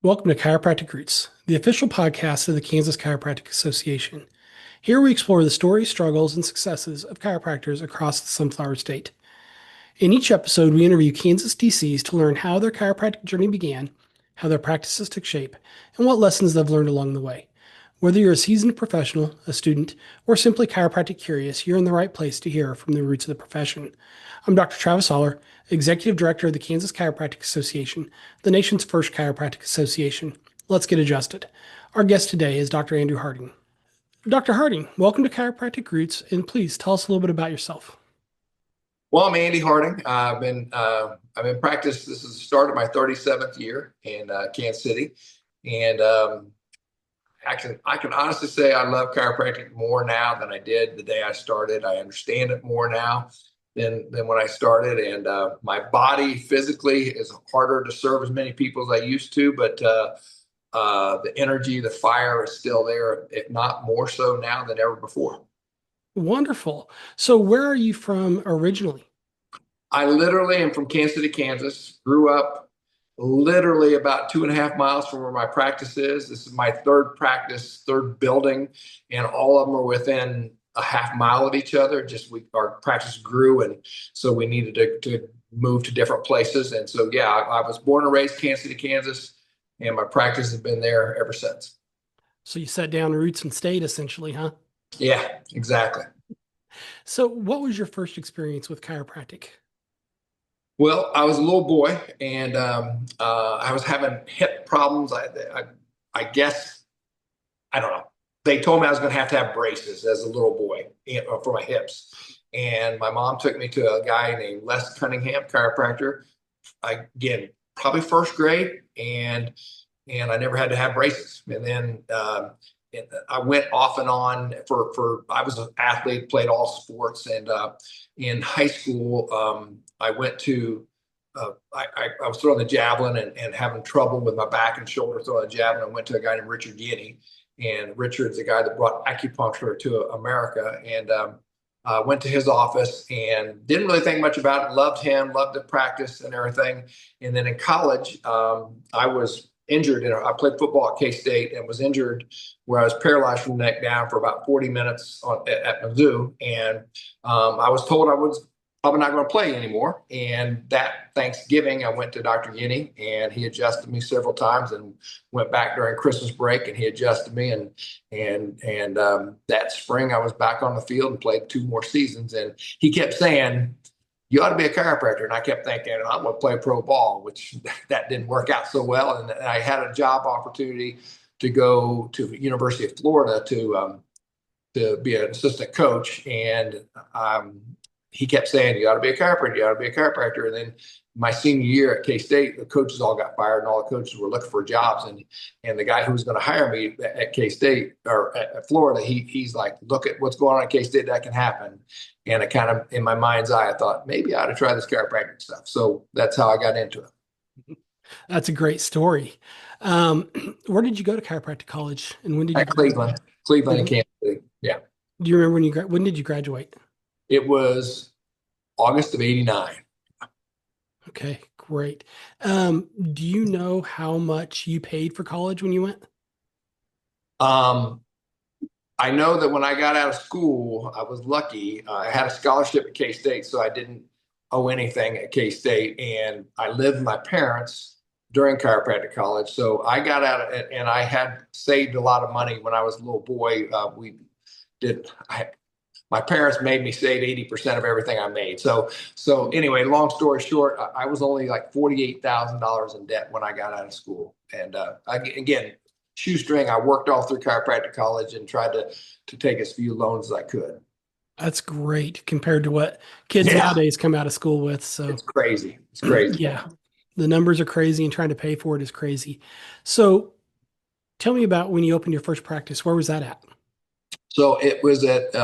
Welcome to Chiropractic Roots, the official podcast of the Kansas Chiropractic Association. Here we explore the stories, struggles, and successes of chiropractors across the Sunflower State. In each episode, we interview Kansas DCs to learn how their chiropractic journey began, how their practices took shape, and what lessons they've learned along the way. Whether you're a seasoned professional, a student, or simply chiropractic curious, you're in the right place to hear from the roots of the profession. I'm Dr. Travis Haller, Executive Director of the Kansas Chiropractic Association, the nation's first chiropractic association. Let's get adjusted. Our guest today is Dr. Andrew Harding. Dr. Harding, welcome to Chiropractic Roots, and please tell us a little bit about yourself. Well, I'm Andy Harding. I've been practice. This is the start of my 37th year in Kansas City, and I can honestly say I love chiropractic more now than I did the day I started. I understand it more now than when I started, and my body physically is harder to serve as many people as I used to, but the energy, the fire is still there, if not more so now than ever before. Wonderful. So, where are you from originally? I literally am from Kansas City, Kansas. Grew up literally about 2.5 miles from where my practice is. This is my third practice, third building, and all of them are within a half mile of each other. Our practice grew, and so we needed to move to different places. And so, yeah, I was born and raised Kansas City, Kansas, and my practice has been there ever since. So, you set down roots and stayed essentially, huh? Yeah, exactly. So, what was your first experience with chiropractic? Well, I was a little boy, and I was having hip problems. I guess I don't know. They told me I was going to have braces as a little boy, for my hips. And my mom took me to a guy named Les Cunningham, chiropractor. Again, probably first grade, and I never had to have braces. And then I went off and on for I was an athlete, played all sports, and in high school I went to I was throwing the javelin and having trouble with my back and shoulder throwing the javelin. I went to a guy named Richard Guinea, and Richard's the guy that brought acupuncture to America. And went to his office and didn't really think much about it. Loved him, loved the practice and everything. And then in college, I was injured. I played football at K-State and was injured where I was paralyzed from the neck down for about 40 minutes at Mizzou. And I was told I was probably not going to play anymore. And that Thanksgiving, I went to Dr. Guinea, and he adjusted me several times, and went back during Christmas break, and he adjusted me. And that spring, I was back on the field and played 2 more seasons. And he kept saying, "You ought to be a chiropractor." And I kept thinking, I'm going to play pro ball, which that didn't work out so well. And I had a job opportunity to go to the University of Florida to be an assistant coach. And he kept saying, "You ought to be a chiropractor. You ought to be a chiropractor." And then my senior year at K-State, the coaches all got fired, and all the coaches were looking for jobs. And the guy who was going to hire me at K-State or at Florida, he's like, "Look at what's going on at K-State. That can happen." And I kind of, in my mind's eye, I thought maybe I ought to try this chiropractic stuff. So that's how I got into it. That's a great story. Where did you go to chiropractic college, and when did you At graduate? Cleveland and Kansas City. Yeah. Do you remember when did you graduate? It was August of '89. Okay, great. Do you know how much you paid for college when you went? Um, I know that when I got out of school, I was lucky. I had a scholarship at K-State, so I didn't owe anything at K-State. And I lived with my parents during chiropractic college. So I got out of it, and I had saved a lot of money when I was a little boy. Did, I, my parents made me save 80% of everything I made. So anyway, long story short, I was only like $48,000 in debt when I got out of school. And again, shoestring, I worked all through chiropractic college and tried to take as few loans as I could. That's great compared to what kids Yeah, nowadays come out of school with. So, it's crazy. It's crazy. yeah, the numbers are crazy, and trying to pay for it is crazy. So, tell me about when you opened your first practice. Where was that at? So it was at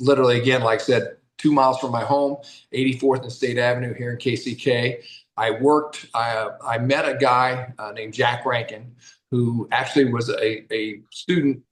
literally, again, like I said, 2 miles from my home, 84th and State Avenue here in KCK. I met a guy named Jack Rankin, who actually was a student.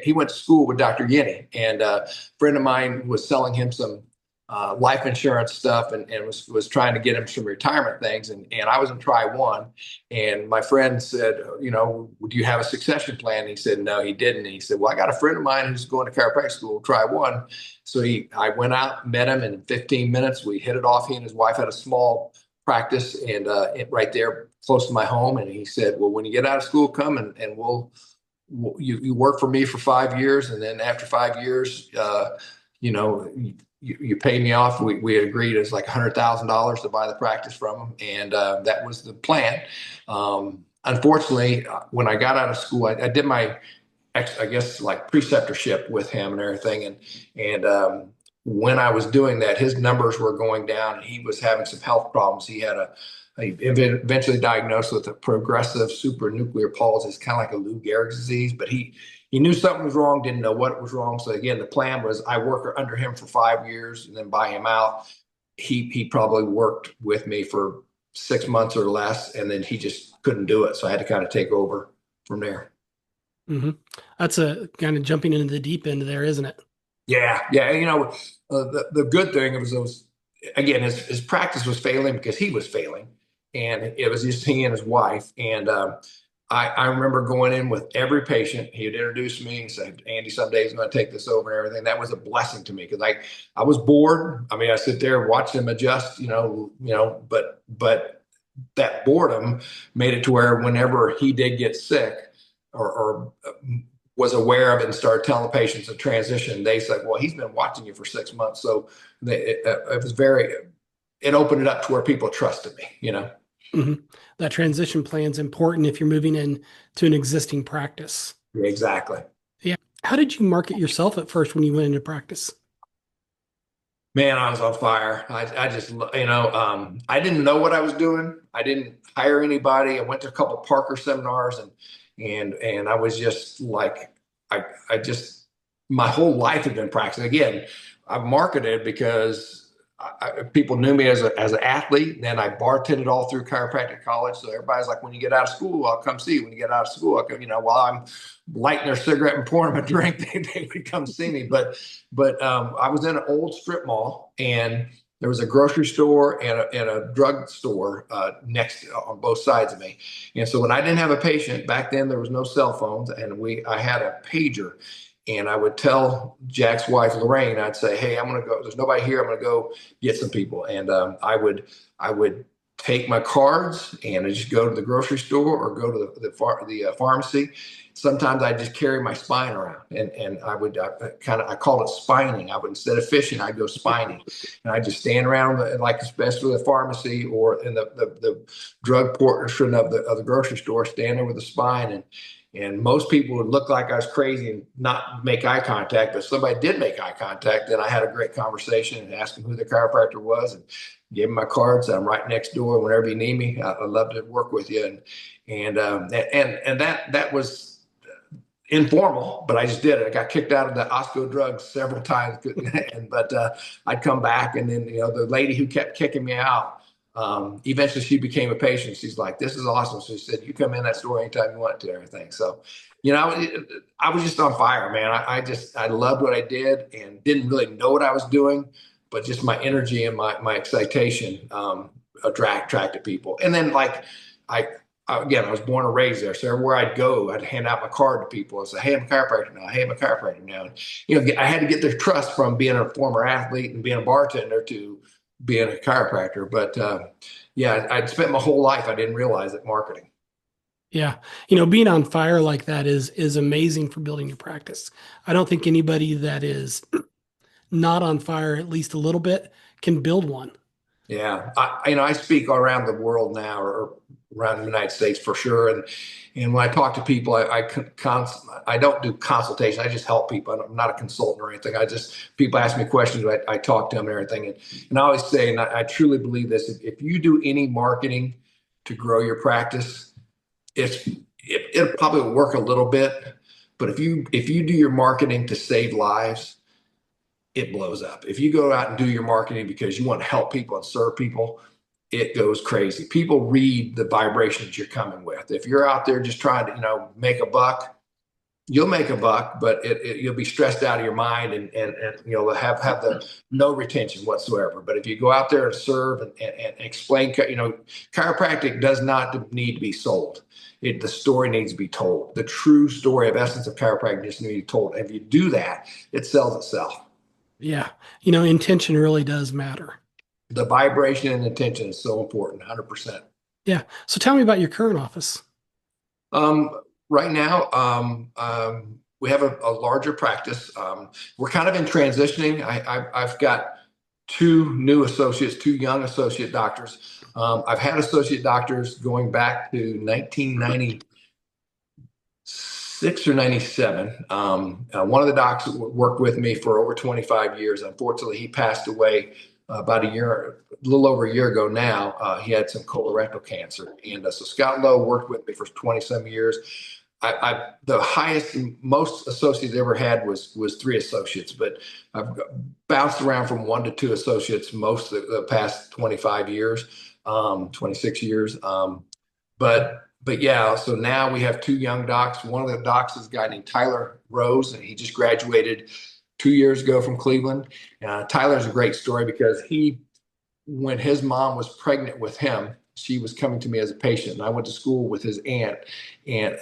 He went to school with Dr. Guinea, and a friend of mine was selling him some life insurance stuff, and was trying to get him some retirement things. And I was in try one. And my friend said, do you have a succession plan? And he said, no, he didn't. And he said, well, I got a friend of mine who's going to chiropractic school, try one. So I went out, met him, and in 15 minutes, we hit it off. He and his wife had a small practice and right there close to my home. And he said, well, when you get out of school, come and you work for me for 5 years. And then after 5 years, you know, you pay me off. We agreed it's like $100,000 to buy the practice from him, and that was the plan. Unfortunately, when I got out of school, I did my, I guess, like preceptorship with him and everything, and when I was doing that, his numbers were going down, and he was having some health problems. He eventually diagnosed with a progressive supranuclear palsy. It's kind of like a Lou Gehrig's disease, but he knew something was wrong, didn't know what was wrong. So again, the plan was I work under him for 5 years and then buy him out. He probably worked with me for 6 months or less, and then he just couldn't do it. So I had to kind of take over from there. Hmm. That's a kind of jumping into the deep end there, isn't it? Yeah, yeah. The good thing was again his practice was failing because he was failing, and it was just he and his wife. And I remember going in with every patient. He would introduce me and say, "Andy, someday he's going to take this over and everything." That was a blessing to me because I was bored. I mean, I sit there and watch them adjust, but that boredom made it to where whenever he did get sick or was aware of it and started telling patients a transition, they said, well, he's been watching you for 6 months. So it was it opened it up to where people trusted me. Hmm. That transition plan is important if you're moving in to an existing practice. Yeah, exactly. Yeah. How did you market yourself at first when you went into practice? Man, I was on fire. I just, I didn't know what I was doing. I didn't hire anybody. I went to a couple of Parker seminars and I was just like, I just, my whole life had been practicing. Again, I marketed because people knew me as an athlete. And then I bartended all through chiropractic college. So everybody's like, when you get out of school, I'll come see you. When you get out of school, I'll come, while I'm lighting their cigarette and pouring them a drink, they would come see me. But I was in an old strip mall, and there was a grocery store and a drug store next on both sides of me. And so when I didn't have a patient back then, there was no cell phones, and I had a pager. And I would tell Jack's wife, Lorraine, I'd say, hey, I'm going to go. There's nobody here. I'm going to go get some people. And I would take my cards and I just go to the grocery store or go to the pharmacy. Sometimes I just carry my spine around, and I called it spining. I would, instead of fishing, I'd go spining, and I just stand around like especially the pharmacy or in the drug portion of the grocery store, stand there with a spine. And most people would look like I was crazy and not make eye contact. But if somebody did make eye contact, then I had a great conversation and asked them who the chiropractor was and gave them my cards. I'm right next door. Whenever you need me, I'd love to work with you. And that was informal, but I just did it. I got kicked out of the Osco drugs several times, but I'd come back, and then the lady who kept kicking me out, eventually she became a patient. She's like, "This is awesome." So she said, "You come in that store anytime you want to." Everything. So, I was just on fire, man. I loved what I did and didn't really know what I was doing, but just my energy and my excitation attracted people. And then I again, I was born and raised there. So everywhere I'd go, I'd hand out my card to people and say, "Hey, I'm a chiropractor now. Hey, I'm a chiropractor now." And, I had to get their trust from being a former athlete and being a bartender to being a chiropractor. But yeah, I'd spent my whole life. I didn't realize it marketing. Yeah. Being on fire like that is amazing for building your practice. I don't think anybody that is not on fire at least a little bit can build one. Yeah, I speak around the world now, or around the United States for sure. And when I talk to people, I don't do consultation. I just help people. I'm not a consultant or anything. People ask me questions. I talk to them and everything. And I always say, and I truly believe this: if you do any marketing to grow your practice, it'll probably work a little bit. But if you do your marketing to save lives, it blows up. If you go out and do your marketing because you want to help people and serve people, it goes crazy. People read the vibrations you're coming with. If you're out there just trying to, make a buck, you'll make a buck, but you'll be stressed out of your mind and you'll have the no retention whatsoever. But if you go out there and serve and explain, chiropractic does not need to be sold. The story needs to be told. The true story of essence of chiropractic needs to be told. And if you do that, it sells itself. Yeah. Intention really does matter. The vibration and intention is so important, 100%. Yeah. So tell me about your current office. Right now, we have a larger practice. We're kind of in transitioning. I've got two new associates, two young associate doctors. I've had associate doctors going back to 1996 or 97. One of the docs worked with me for over 25 years. Unfortunately, he passed away about a little over a year ago now. He had some colorectal cancer. And so Scott Lowe worked with me for 20 some years. The highest, most associates ever had was three associates, but I've bounced around from one to two associates most of the past 25 years, 26 years. But yeah, so now we have two young docs. One of the docs is a guy named Tyler Rose, and he just graduated 2 years ago from Cleveland. Tyler's a great story because when his mom was pregnant with him, she was coming to me as a patient, and I went to school with his aunt and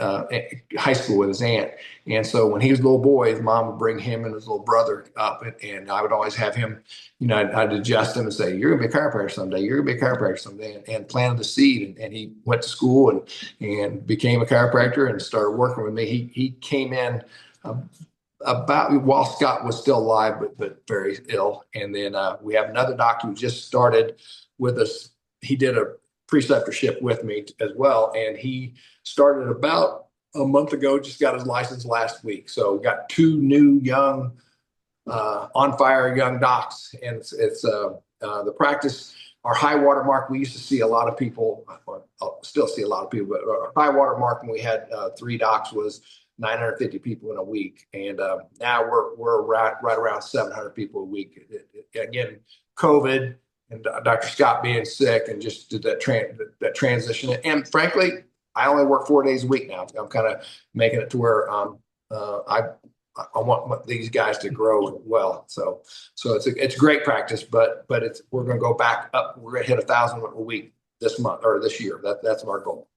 high school with his aunt. And so when he was a little boy, his mom would bring him and his little brother up, and I would always have him, I'd adjust him and say, "You're gonna be a chiropractor someday. You're gonna be a chiropractor someday," and planted the seed. And he went to school and became a chiropractor and started working with me. He came in. About while Scott was still alive, but very ill. And then we have another doctor who just started with us. He did a preceptorship with me as well, and he started about a month ago. Just got his license last week. So we got two new young, on fire young docs, and it's the practice. Our high water mark. We used to see a lot of people, or still see a lot of people, but our high water mark when we had three docs was 950 people in a week, and now we're right around 700 people a week. Again, COVID and Dr. Scott being sick, and just did that transition. And frankly, I only work 4 days a week now. I'm kind of making it to where I want these guys to grow well. So it's great practice, but we're going to go back up. We're going to hit 1,000 a week this month or this year. That's our goal.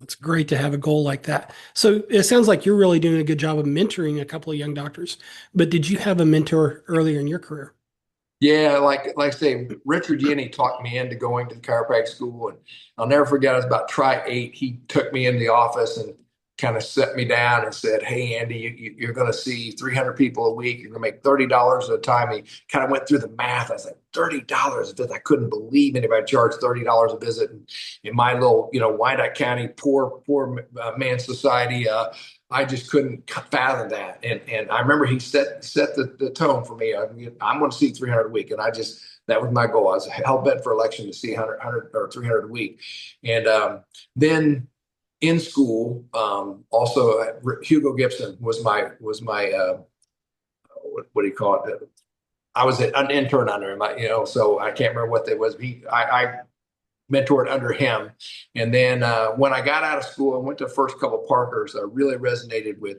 It's great to have a goal like that. So it sounds like you're really doing a good job of mentoring a couple of young doctors. But did you have a mentor earlier in your career? Yeah, like I say, Richard Yenny talked me into going to the chiropractic school, and I'll never forget. I was about try eight. He took me in the office and kind of set me down and said, "Hey, Andy, you're going to see 300 people a week. You're going to make $30 at a time." He kind of went through the math. I was like, $30 a visit. I couldn't believe anybody charged $30 a visit in my little, Wyandotte County poor man society. I just couldn't fathom that. And I remember he set the tone for me. I'm going to see 300 a week. And that was my goal. I was hell bent for election to see 100 or 300 a week. And then in school, also Hugo Gibson was my what do you call it? I was an intern under him, so I can't remember what that was. I mentored under him. And then when I got out of school, I went to the first couple of Parkers. I really resonated with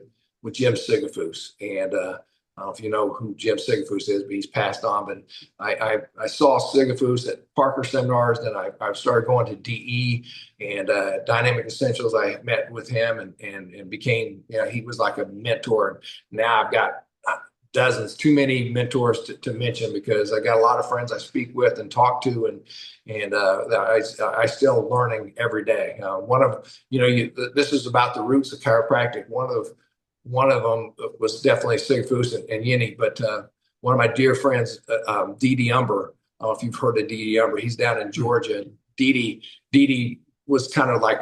Jim Sigafus. And I don't know if you know who Jim Sigafus is, but he's passed on. But I saw Sigafus at Parker seminars. Then I started going to DE and Dynamic Essentials. I met with him and became, he was like a mentor. And now I've got dozens, too many mentors to mention, because I got a lot of friends I speak with and talk to, and I still learning every day. One of this is about the roots of chiropractic. One of them was definitely Sigfus and Yeni, but one of my dear friends, Dee Umber. I don't know if you've heard of Dee Umber. He's down in Georgia. Dee was kind of like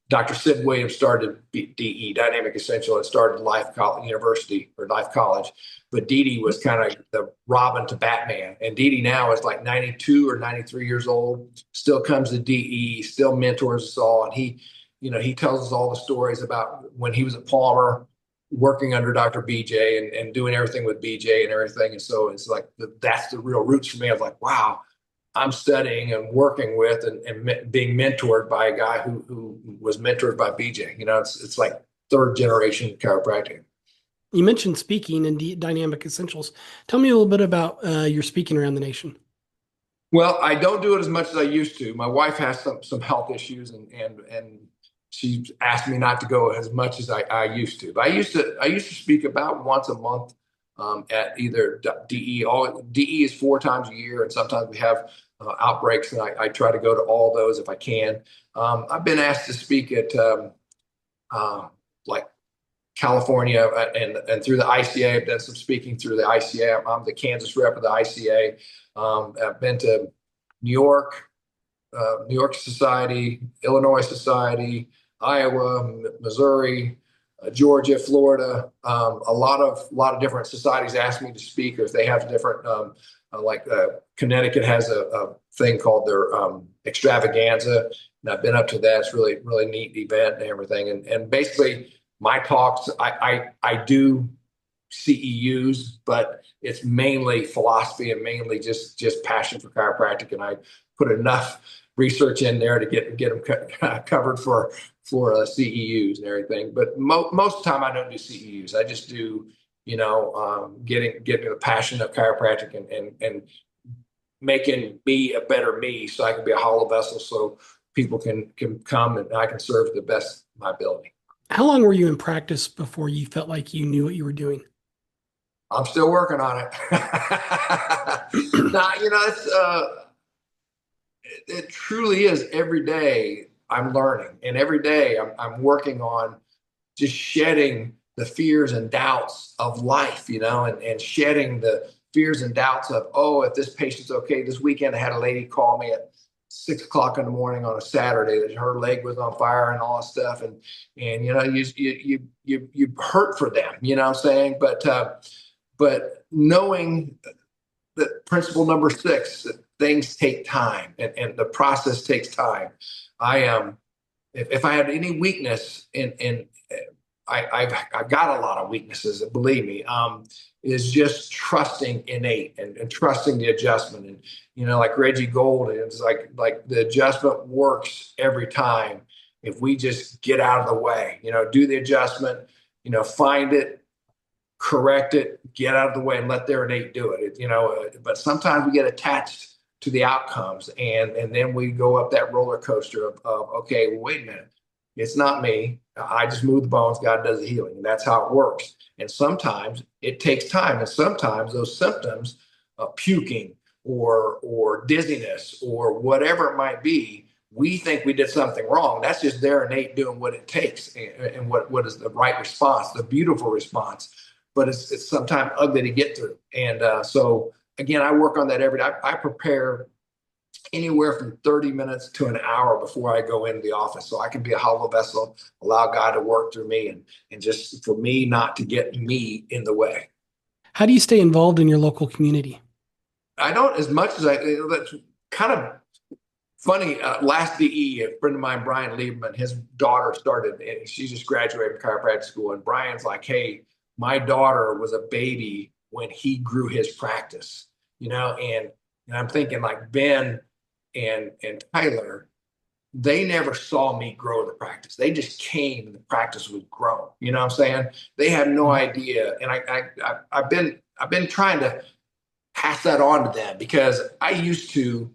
Dr. Sid Williams started DE, Dynamic Essential, and started Life College University or Life College. But Dee was kind of the Robin to Batman. And Dee now is like 92 or 93 years old, still comes to DE, still mentors us all. And he tells us all the stories about when he was at Palmer, working under Dr. BJ and doing everything with BJ and everything. And so it's like, that's the real roots for me. I was like, wow, I'm studying and working with and being mentored by a guy who was mentored by BJ. It's like third generation chiropractic. You mentioned speaking and dynamic essentials. Tell me a little bit about your speaking around the nation. Well, I don't do it as much as I used to. My wife has some health issues, and she asked me not to go as much as I used to. But I used to speak about once a month at either DE. DE is 4 times a year, and sometimes we have outbreaks, and I try to go to all those if I can. I've been asked to speak at uh, like California and through the ICA. I've done some speaking through the ICA. I'm the Kansas rep of the ICA. I've been to New York, New York Society, Illinois Society, Iowa, Missouri, Georgia, Florida. A lot of different societies ask me to speak, or if they have different, Connecticut has a thing called their extravaganza, and I've been up to that. It's really really neat event and everything. And basically, my talks, I do CEUs, but it's mainly philosophy and mainly just passion for chiropractic, and I put enough research in there to get them covered for CEUs and everything. But most of the time, I don't do CEUs. I just do getting the passion of chiropractic and making me a better me, so I can be a hollow vessel, so people can come and I can serve to the best of my ability. How long were you in practice before you felt like you knew what you were doing? I'm still working on it. Now, it truly is every day I'm learning, and every day I'm working on just shedding the fears and doubts of life, and shedding the fears and doubts of, oh, if this patient's okay. This weekend, I had a lady call me at 6 o'clock in the morning on a Saturday that her leg was on fire and all that stuff. And you hurt for them, what I'm saying? But knowing that principle number 6, that things take time and the process takes time. I am, if I had any weakness in I've got a lot of weaknesses, believe me, is just trusting innate and trusting the adjustment. And, like Reggie Gold, it's like the adjustment works every time if we just get out of the way, do the adjustment, find it, correct it, get out of the way, and let their innate do it. But sometimes we get attached to the outcomes, and then we go up that roller coaster of okay, well, wait a minute, it's not me. I just move the bones. God does the healing, and that's how it works. And sometimes it takes time, and sometimes those symptoms of puking or dizziness or whatever it might be, we think we did something wrong. That's just their innate doing what it takes, and what is the right response, the beautiful response. But it's sometimes ugly to get through. And so again, I work on that every day. I prepare anywhere from 30 minutes to an hour before I go into the office, so I can be a hollow vessel, allow God to work through me, and just for me not to get me in the way. How do you stay involved in your local community? I don't as much as that's kind of funny. Last DE, a friend of mine, Brian Lieberman, his daughter started, and she just graduated from chiropractic school. And Brian's like, hey, my daughter was a baby when he grew his practice, and I'm thinking like Ben and Tyler, they never saw me grow the practice. They just came and the practice was grown. You know what I'm saying? They had no idea. And I've been trying to pass that on to them, because I used to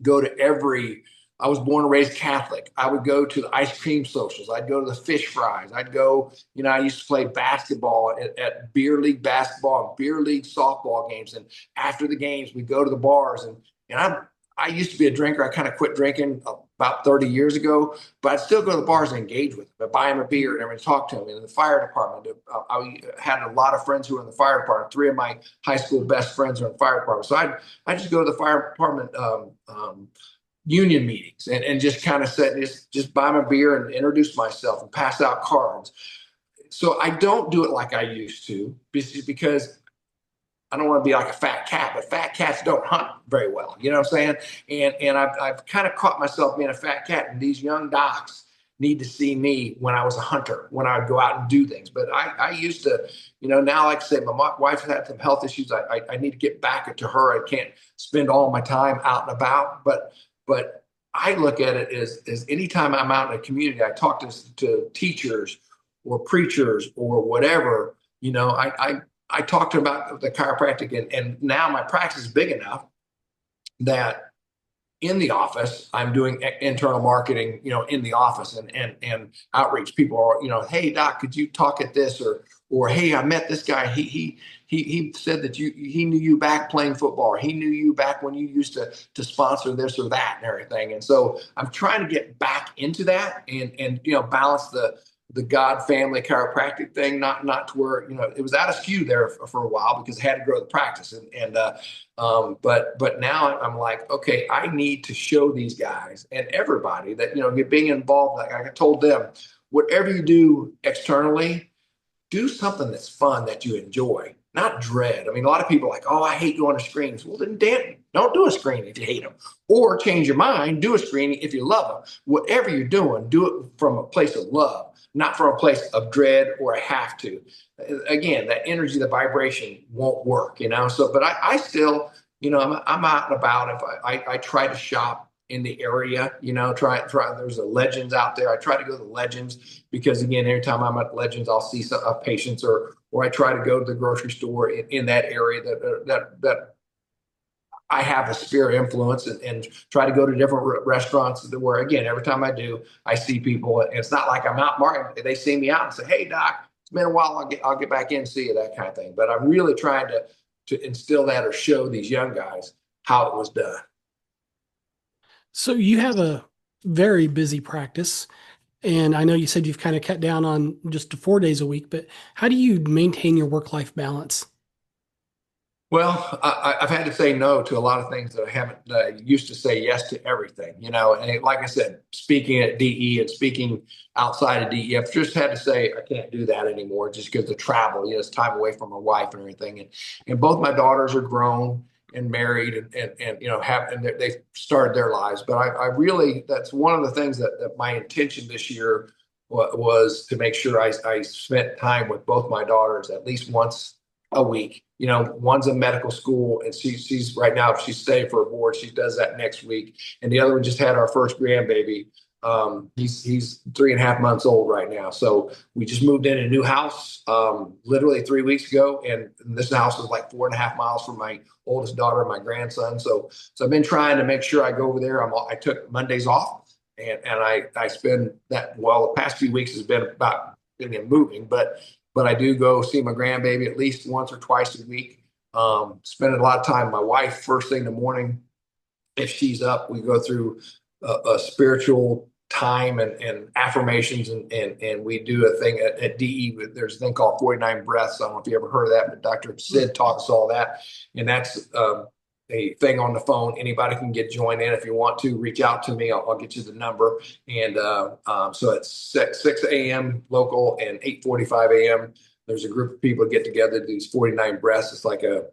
go to I was born and raised Catholic. I would go to the ice cream socials. I'd go to the fish fries. I'd go, I used to play basketball at beer league basketball and beer league softball games. And after the games, we'd go to the bars. And I used to be a drinker. I kind of quit drinking about 30 years ago, but I'd still go to the bars and engage with them. I'd buy them a beer and everyone talk to them. And in the fire department, I had a lot of friends who were in the fire department. 3 of my high school best friends are in the fire department. So I just go to the fire department union meetings and just kind of sit, just buy my beer and introduce myself and pass out cards. So I don't do it like I used to, because I don't want to be like a fat cat, but fat cats don't hunt very well. You know what I'm saying? And I've kind of caught myself being a fat cat, and these young docs need to see me when I was a hunter, when I would go out and do things. But I used to, now, like I say, my wife had some health issues. I need to get back to her. I can't spend all my time out and about, but I look at it as anytime I'm out in a community, I talk to teachers or preachers or whatever. I talked about the chiropractic, and now my practice is big enough that in the office, I'm doing internal marketing, in the office and outreach. People are, hey doc, could you talk at this, or hey, I met this guy. He said that he knew you back playing football, or he knew you back when you used to sponsor this or that and everything. And so I'm trying to get back into that and balance the God family chiropractic thing, not to where it was out of skew there for a while because I had to grow the practice but now I'm like, okay, I need to show these guys and everybody that being involved. Like I told them, whatever you do externally, do something that's fun that you enjoy, not dread. I mean, a lot of people are like, oh, I hate going to screenings. Well, then damn, don't do a screening if you hate them, or change your mind, do a screening if you love them. Whatever you're doing, do it from a place of love, not from a place of dread or I have to. Again, that energy, the vibration won't work. So, but I still, I'm out and about. If I try to shop in the area, try. There's a Legends out there. I try to go to the Legends because again, every time I'm at Legends, I'll see some patients, or I try to go to the grocery store in that area that I have a sphere influence, and try to go to different restaurants where again, every time I do, I see people. And it's not like I'm out marketing. They see me out and say, "Hey, doc, it's been a while. I'll get back in and see you," that kind of thing. But I'm really trying to instill that or show these young guys how it was done. So you have a very busy practice, and I know you said you've kind of cut down on just to 4 days a week, but how do you maintain your work-life balance? Well, I've had to say no to a lot of things that I haven't. I used to say yes to everything. And like I said, speaking at DE and speaking outside of DE, I've just had to say I can't do that anymore just because the travel. It's time away from my wife and everything. And both my daughters are grown and married, and have and they've started their lives. But I really, that's one of the things that my intention this year was to make sure I spent time with both my daughters at least once a week. One's in medical school, and she's right now, if she's staying for a board, she does that next week. And the other one just had our first grandbaby. He's 3.5 months old right now. So we just moved in a new house literally 3 weeks ago, and this house is like 4.5 miles from my oldest daughter and my grandson. So I've been trying to make sure I go over there. I took Mondays off, and I spend that. Well, the past few weeks has been about moving, but I do go see my grandbaby at least once or twice a week. Spending a lot of time with my wife first thing in the morning. If she's up, we go through a spiritual time and affirmations, and we do a thing at DE. There's a thing called 49 breaths. I don't know if you ever heard of that, but Dr. Sid taught us all that. And that's a thing on the phone. Anybody can get joined in. If you want to reach out to me, I'll get you the number. And so it's 6 a.m. local and 8:45 a.m. There's a group of people get together, do these 49 breaths. It's like a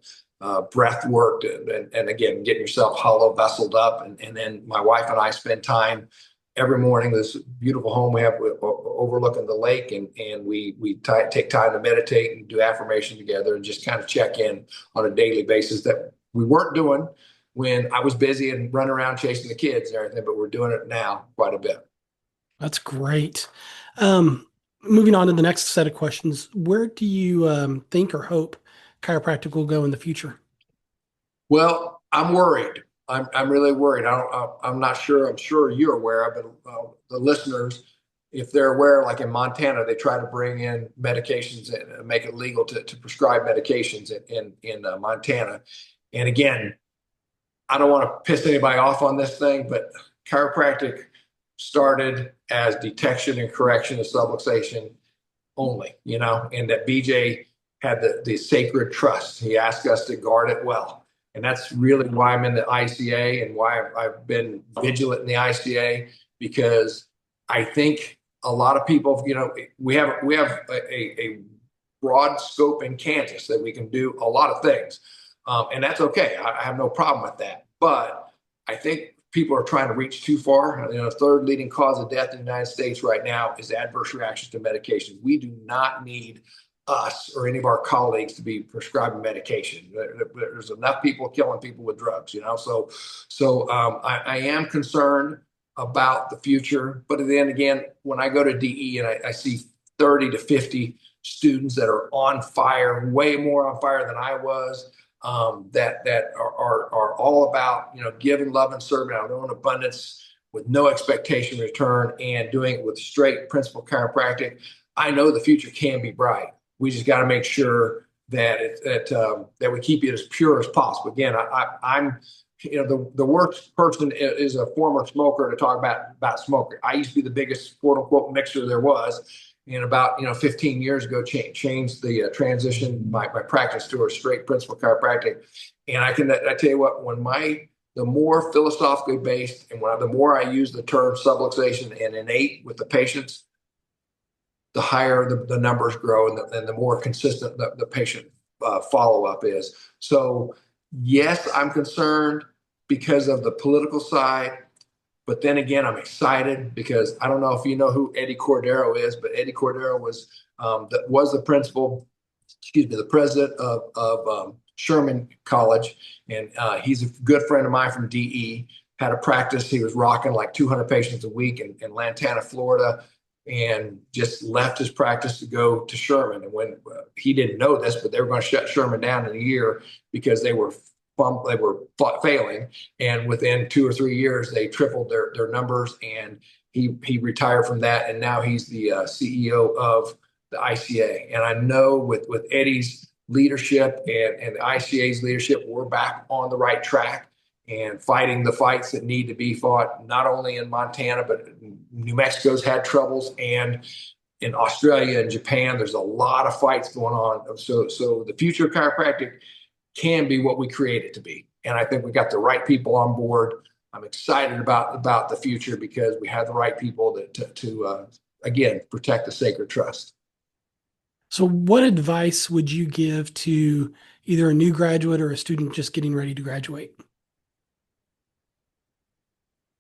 breath work, and again, getting yourself hollow vesseled up. And then my wife and I spend time every morning. This beautiful home we have overlooking the lake, and we take time to meditate and do affirmation together, and just kind of check in on a daily basis that we weren't doing when I was busy and running around chasing the kids and everything, but we're doing it now quite a bit. That's great. Um, Moving on to the next set of questions, where do you think or hope chiropractic will go in the future? Well, I'm worried. I'm really worried. I'm not sure. I'm sure you're aware of it. The listeners, if they're aware, like in Montana, they try to bring in medications and make it legal to prescribe medications in Montana. And again, I don't want to piss anybody off on this thing, but chiropractic started as detection and correction of subluxation only, and that BJ had the sacred trust. He asked us to guard it well. And that's really why I'm in the ICA and why I've been vigilant in the ICA, because I think a lot of people, we have a broad scope in Kansas that we can do a lot of things. And that's okay. I have no problem with that. But I think people are trying to reach too far. The third leading cause of death in the United States right now is adverse reactions to medication. We do not need us or any of our colleagues to be prescribing medication. There's enough people killing people with drugs. So I am concerned about the future. But then again, when I go to DE and I see 30 to 50 students that are on fire, way more on fire than I was, that are all about, giving, love, and serving out of their own abundance with no expectation return and doing it with straight principle chiropractic. I know the future can be bright. We just got to make sure that we keep it as pure as possible. Again, I'm the worst person is a former smoker to talk about smoking. I used to be the biggest quote unquote mixer there was. And about 15 years ago, changed the transition my practice to a straight principle chiropractic. And I tell you what, the more philosophically based and the more I use the term subluxation and innate with the patients, the higher the numbers grow and the more consistent the patient follow-up is. So yes, I'm concerned because of the political side, but then again, I'm excited because I don't know if you know who Eddie Cordero is, but Eddie Cordero was the principal, the president of Sherman College, and he's a good friend of mine from DE. Had a practice. He was rocking like 200 patients a week in Lantana, Florida, and just left his practice to go to Sherman. And when he didn't know this, but they were going to shut Sherman down in a year because they were failing. And within 2 or 3 years, they tripled their numbers. And he retired from that, and now he's the CEO of the ICA. And I know with Eddie's leadership and the ICA's leadership, we're back on the right track and fighting the fights that need to be fought, not only in Montana, but New Mexico's had troubles, and in Australia and Japan, there's a lot of fights going on. So the future of chiropractic can be what we create it to be. And I think we got the right people on board. I'm excited about the future because we have the right people to again, protect the sacred trust. So, what advice would you give to either a new graduate or a student just getting ready to graduate?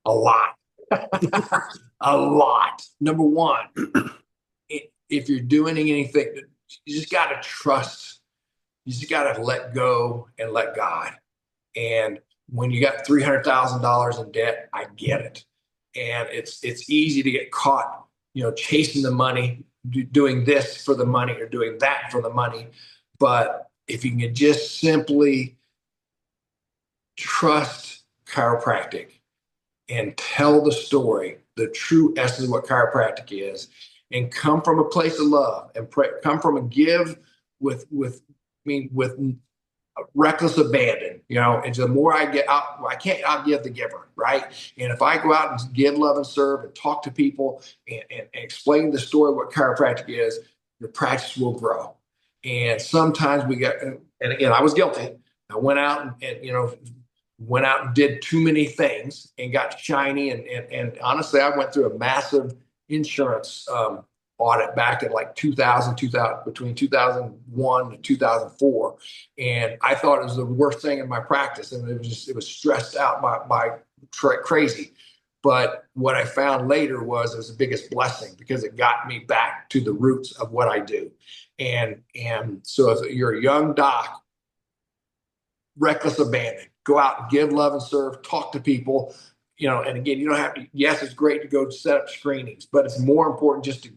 A lot. A lot. Number one, if you're doing anything, you just got to trust. You just got to let go and let God. And when you got $300,000 in debt, I get it. And it's easy to get caught, chasing the money, doing this for the money or doing that for the money. But if you can just simply trust chiropractic and tell the story, the true essence of what chiropractic is, and come from a place of love and come from a give with reckless abandon, and the more I get out, I can't outgive the giver, right? And if I go out and give, love, and serve and talk to people and explain the story of what chiropractic is, your practice will grow. And sometimes and again, I was guilty. I went out and did too many things and got shiny. And honestly, I went through a massive insurance audit back in like 2000, between 2001 and 2004. And I thought it was the worst thing in my practice. And it was stressed out by crazy. But what I found later was it was the biggest blessing because it got me back to the roots of what I do. And so if you're a young doc, reckless abandon, go out and give, love, and serve, talk to people, and again, you don't have to, yes, it's great to go set up screenings, but it's more important just to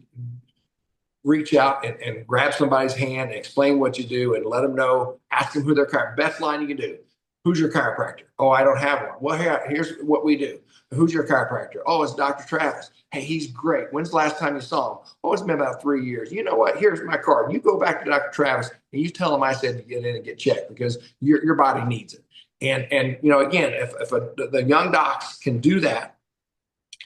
reach out and grab somebody's hand and explain what you do and let them know, ask them who their best line you can do. Who's your chiropractor? Oh, I don't have one. Well, here's what we do. Who's your chiropractor? Oh, it's Dr. Travis. Hey, he's great. When's the last time you saw him? Oh, it's been about 3 years. You know what? Here's my card. You go back to Dr. Travis and you tell him I said to get in and get checked because your body needs it. And again, if the young docs can do that,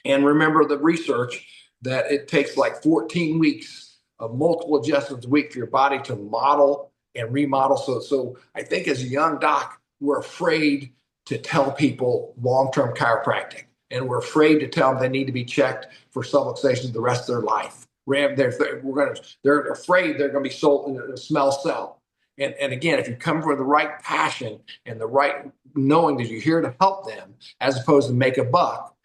and remember the research that it takes like 14 weeks of multiple adjustments a week for your body to model and remodel. So I think as a young doc, we're afraid to tell people long-term chiropractic, and we're afraid to tell them they need to be checked for subluxation the rest of their life. They're afraid they're going to be sold in a smell cell. And again, if you come with the right passion and the right knowing that you're here to help them as opposed to make a buck,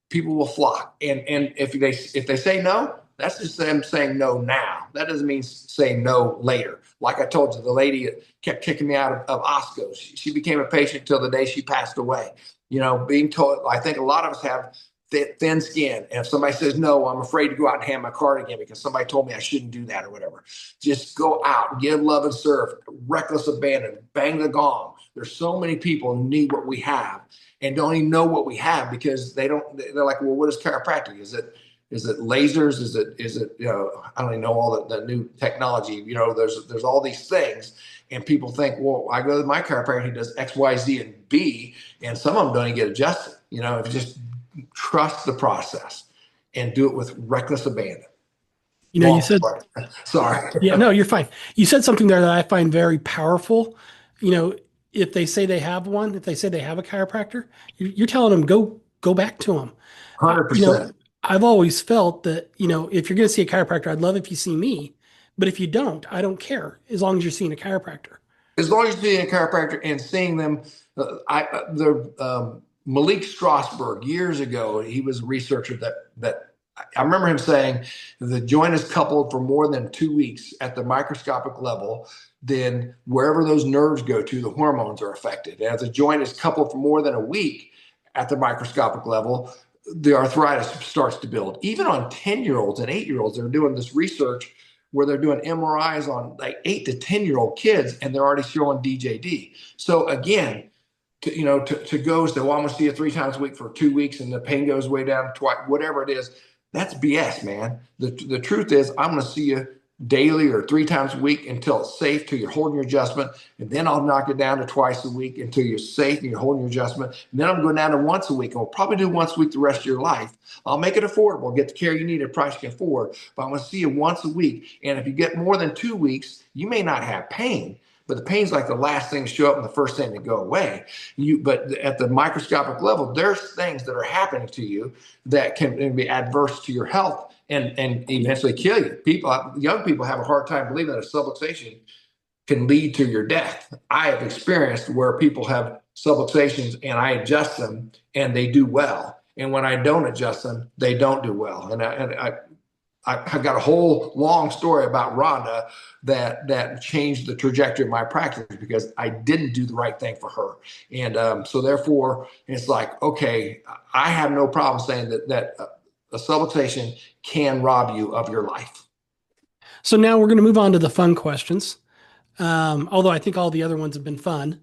people will flock. And if they say no, that's just them saying no now. That doesn't mean saying no later. Like I told you, the lady kept kicking me out of Osco. She became a patient till the day she passed away. Being told, I think a lot of us have thin skin. And if somebody says, no, I'm afraid to go out and hand my card again because somebody told me I shouldn't do that or whatever, just go out, give love and serve, reckless abandon, bang the gong. There's so many people who need what we have and don't even know what we have because they're like, well, what is chiropractic? Is it lasers? Is it, I don't even know all the new technology, there's all these things. And people think, well, I go to my chiropractor, he does X, Y, Z, and B, and some of them don't even get adjusted. If you just trust the process and do it with reckless abandon. You Long said, story. Sorry. yeah, no, you're fine. You said something there that I find very powerful. You know, if they say they have one, if they say they have a chiropractor, you're telling them go back to them. You know, 100%. I've always felt that, if you're going to see a chiropractor, I'd love if you see me, but if you don't, I don't care as long as you're seeing a chiropractor. As long as you're seeing a chiropractor and seeing them, Malik Strasberg years ago, he was a researcher that I remember him saying the joint is coupled for more than 2 weeks at the microscopic level. Then wherever those nerves go to, the hormones are affected. And if the joint is coupled for more than a week at the microscopic level, the arthritis starts to build. Even on 10-year-olds and 8-year-olds, they're doing this research where they're doing MRIs on like 8 to 10-year-old kids, and they're already showing DJD. So again, to go say, well, I'm going to see you 3 times a week for 2 weeks, and the pain goes way down twice, whatever it is, that's BS, man. The truth is, I'm going to see you daily or 3 times a week until it's safe, till you're holding your adjustment, and then I'll knock it down to twice a week until you're safe and you're holding your adjustment, and then I'm going down to once a week, and we'll probably do once a week the rest of your life. I'll make it affordable, get the care you need at a price you can afford, but I'm going to see you once a week. And if you get more than 2 weeks, you may not have pain, but the pain's like the last thing to show up and the first thing to go away. But at the microscopic level, there's things that are happening to you that can be adverse to your health and eventually kill you. Young people have a hard time believing that a subluxation can lead to your death. I have experienced where people have subluxations and I adjust them and they do well. And when I don't adjust them, they don't do well. And I got a whole long story about Rhonda that changed the trajectory of my practice because I didn't do the right thing for her. And so therefore, it's like, okay, I have no problem saying that a subluxation can rob you of your life. So now we're going to move on to the fun questions. Although I think all the other ones have been fun.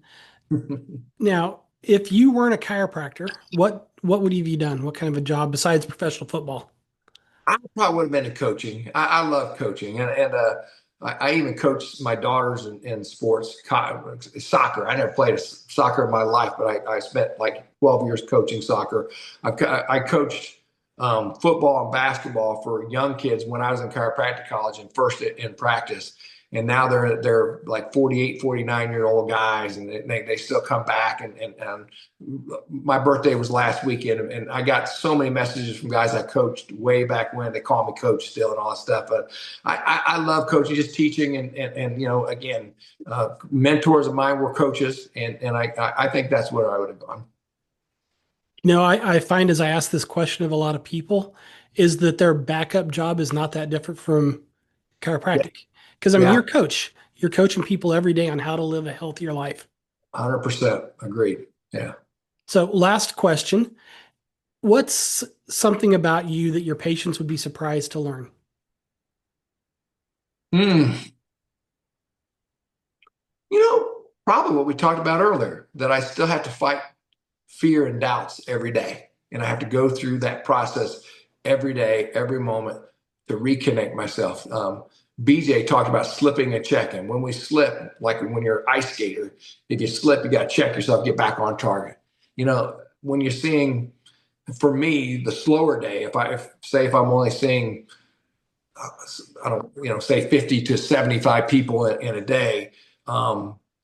Now, if you weren't a chiropractor, what would have you done? What kind of a job besides professional football? I probably would have been in coaching. I love coaching, and I even coached my daughters in sports, soccer. I never played soccer in my life, but I spent like 12 years coaching soccer. I coached football and basketball for young kids when I was in chiropractic college and first in practice. And now they're like 48, 49-year-old guys, and they still come back. And my birthday was last weekend, and I got so many messages from guys I coached way back when. They call me coach still and all that stuff. But I love coaching, just teaching, and again, mentors of mine were coaches, and I think that's where I would have gone. I find as I ask this question of a lot of people, is that their backup job is not that different from Yeah, chiropractic. Because I mean, yeah, you're coaching people every day on how to live a healthier life. 100% agreed. Yeah. So, last question. What's something about you that your patients would be surprised to learn? Hmm. Probably what we talked about earlier, that I still have to fight fear and doubts every day. And I have to go through that process every day, every moment to reconnect myself. BJ talked about slipping and checking. When we slip, like when you're an ice skater, if you slip, you got to check yourself, get back on target. When you're seeing, for me, the slower day, if I'm only seeing, I don't, say 50 to 75 people in a day,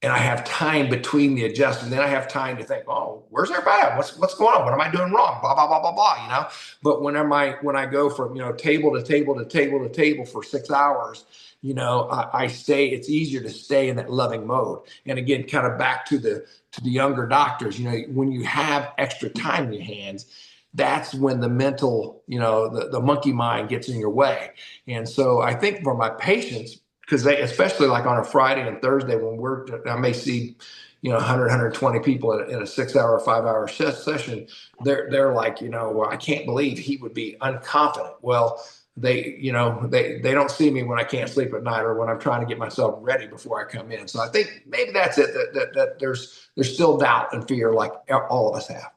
and I have time between the adjustment. Then I have time to think, oh, where's everybody at? What's going on? What am I doing wrong? Blah blah blah blah blah. But when I go from table to table to table to table for 6 hours, I stay. It's easier to stay in that loving mode. And again, kind of back to the younger doctors. When you have extra time in your hands, that's when the mental, the monkey mind gets in your way. And so I think for my patients, because they, especially like on a Friday and Thursday when I may see, 100, people in a 6 hour, 5 hour session, they're like, well, I can't believe he would be unconfident. Well, they don't see me when I can't sleep at night or when I'm trying to get myself ready before I come in. So I think maybe that's it. That there's still doubt and fear like all of us have.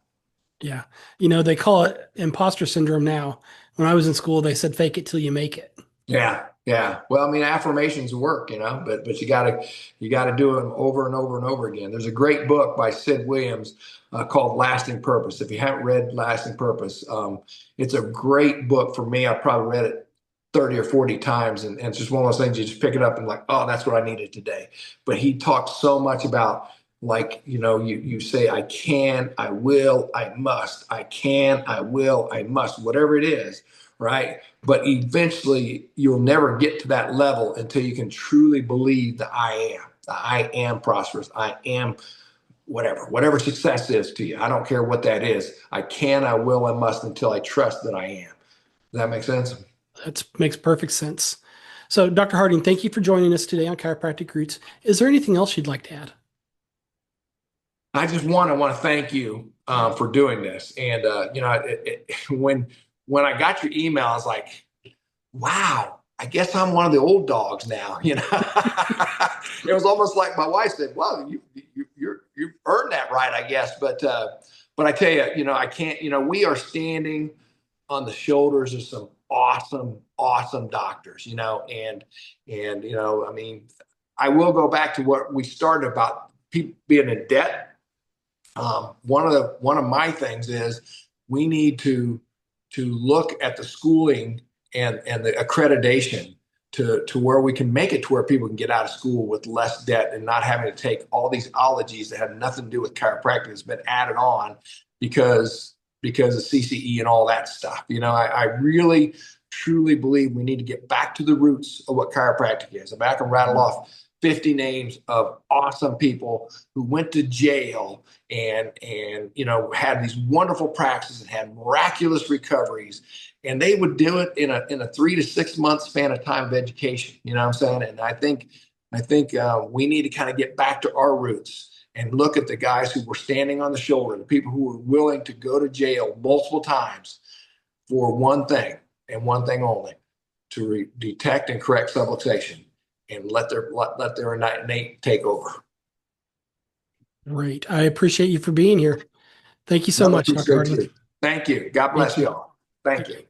Yeah. They call it imposter syndrome now. When I was in school, they said fake it till you make it. Yeah, yeah. Well, I mean, affirmations work, but you gotta do them over and over and over again. There's a great book by Sid Williams called Lasting Purpose. If you haven't read Lasting Purpose, it's a great book for me. I've probably read it 30 or 40 times, and it's just one of those things you just pick it up and like, oh, that's what I needed today. But he talks so much about like, you say, I can, I will, I must, I can, I will, I must, whatever it is, right? But eventually, you'll never get to that level until you can truly believe that I am prosperous. I am whatever success is to you. I don't care what that is. I can, I will, I must until I trust that I am. Does that make sense? That makes perfect sense. So, Dr. Harding, thank you for joining us today on Chiropractic Roots. Is there anything else you'd like to add? I want to thank you for doing this. And when I got your email, I was like, wow, I guess I'm one of the old dogs now. It was almost like my wife said, well, you earned that right, I guess. But I tell you, I can't. We are standing on the shoulders of some awesome doctors. I mean, I will go back to what we started about people being in debt. One of my things is we need to look at the schooling and the accreditation to where we can make it to where people can get out of school with less debt and not having to take all these ologies that have nothing to do with chiropractic that's been added on because of CCE and all that stuff. I really truly believe we need to get back to the roots of what chiropractic is. I'm back and rattle off 50 names of awesome people who went to jail and had these wonderful practices and had miraculous recoveries, and they would do it in a 3 to 6 month span of time of education. You know what I'm saying? And I think we need to kind of get back to our roots and look at the guys who were standing on the shoulder, the people who were willing to go to jail multiple times for one thing and one thing only, to detect and correct subluxation and let their innate take over. Great. I appreciate you for being here. Thank you so Well, I much, Dr. appreciate Harding. you. Thank you. God Thank bless you you. all. Thank you.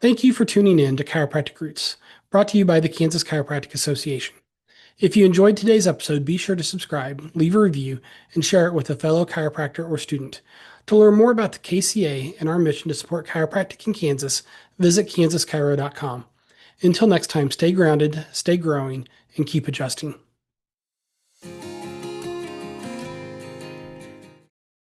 Thank you for tuning in to Chiropractic Roots, brought to you by the Kansas Chiropractic Association. If you enjoyed today's episode, be sure to subscribe, leave a review, and share it with a fellow chiropractor or student. To learn more about the KCA and our mission to support chiropractic in Kansas, visit kansaschiro.com. Until next time, stay grounded, stay growing, and keep adjusting.